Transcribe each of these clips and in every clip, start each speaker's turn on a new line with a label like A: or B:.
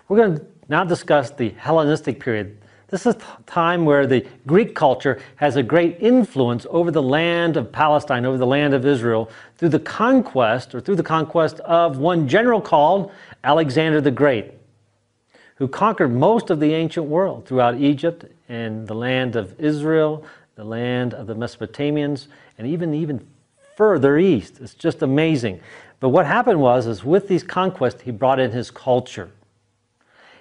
A: We're going to now discuss the Hellenistic period. This is a time where the Greek culture has a great influence over the land of Palestine, over the land of Israel, through the conquest of one general called Alexander the Great, who conquered most of the ancient world throughout Egypt and the land of Israel, the land of the Mesopotamians, and even further east. It's just amazing. But what happened was with these conquests, he brought in his culture.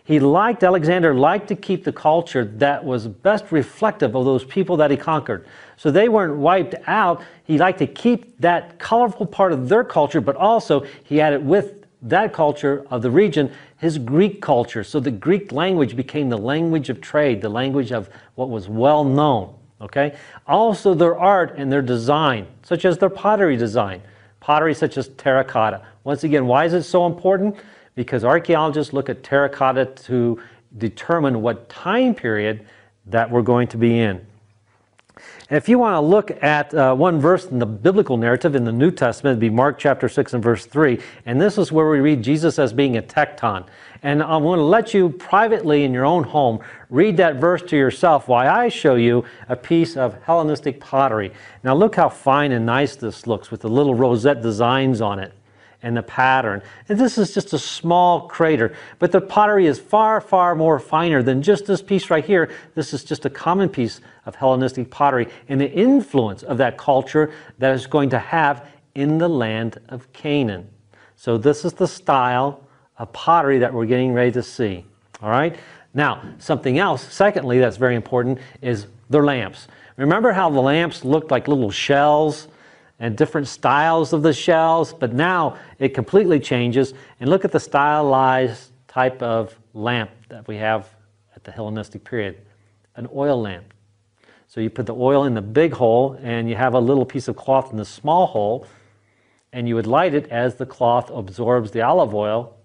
A: Alexander liked to keep the culture that was best reflective of those people that he conquered. So they weren't wiped out. He liked to keep that colorful part of their culture, but also he added with that culture of the region, his Greek culture. So the Greek language became the language of trade, the language of what was well known. Okay? Also their art and their design, such as their pottery design. Pottery such as terracotta. Once again, why is it so important? Because archaeologists look at terracotta to determine what time period that we're going to be in. And if you want to look at one verse in the biblical narrative in the New Testament, it'd be Mark chapter 6 and verse 3. And this is where we read Jesus as being a tecton. And I'm going to let you privately in your own home read that verse to yourself while I show you a piece of Hellenistic pottery. Now look how fine and nice this looks with the little rosette designs on it and the pattern. And this is just a small crater, but the pottery is far, far more finer than just this piece right here. This is just a common piece of Hellenistic pottery and the influence of that culture that is going to have in the land of Canaan. So this is the style of pottery that we're getting ready to see. All right? Now, something else, secondly, that's very important is their lamps. Remember how the lamps looked like little shells and different styles of the shells, but now it completely changes. And look at the stylized type of lamp that we have at the Hellenistic period, an oil lamp. So you put the oil in the big hole and you have a little piece of cloth in the small hole, and you would light it as the cloth absorbs the olive oil.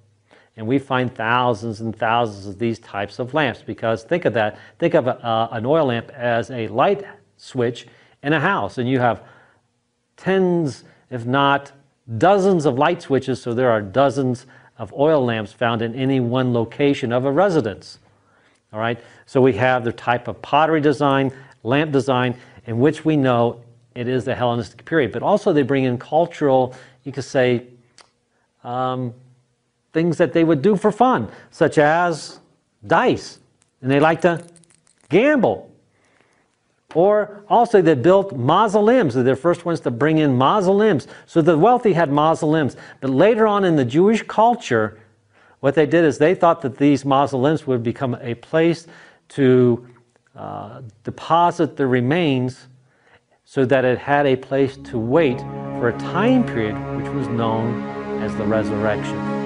A: And we find thousands and thousands of these types of lamps, because think of that. Think of an oil lamp as a light switch in a house, and you have tens, if not dozens of light switches, so there are dozens of oil lamps found in any one location of a residence. All right, so we have the type of pottery design, lamp design, in which we know it is the Hellenistic period. But also they bring in cultural, you could say, things that they would do for fun, such as dice, and they like to gamble. Or also they built mausoleums. They're the first ones to bring in mausoleums. So the wealthy had mausoleums. But later on in the Jewish culture, what they did is they thought that these mausoleums would become a place to deposit the remains, so that it had a place to wait for a time period which was known as the resurrection.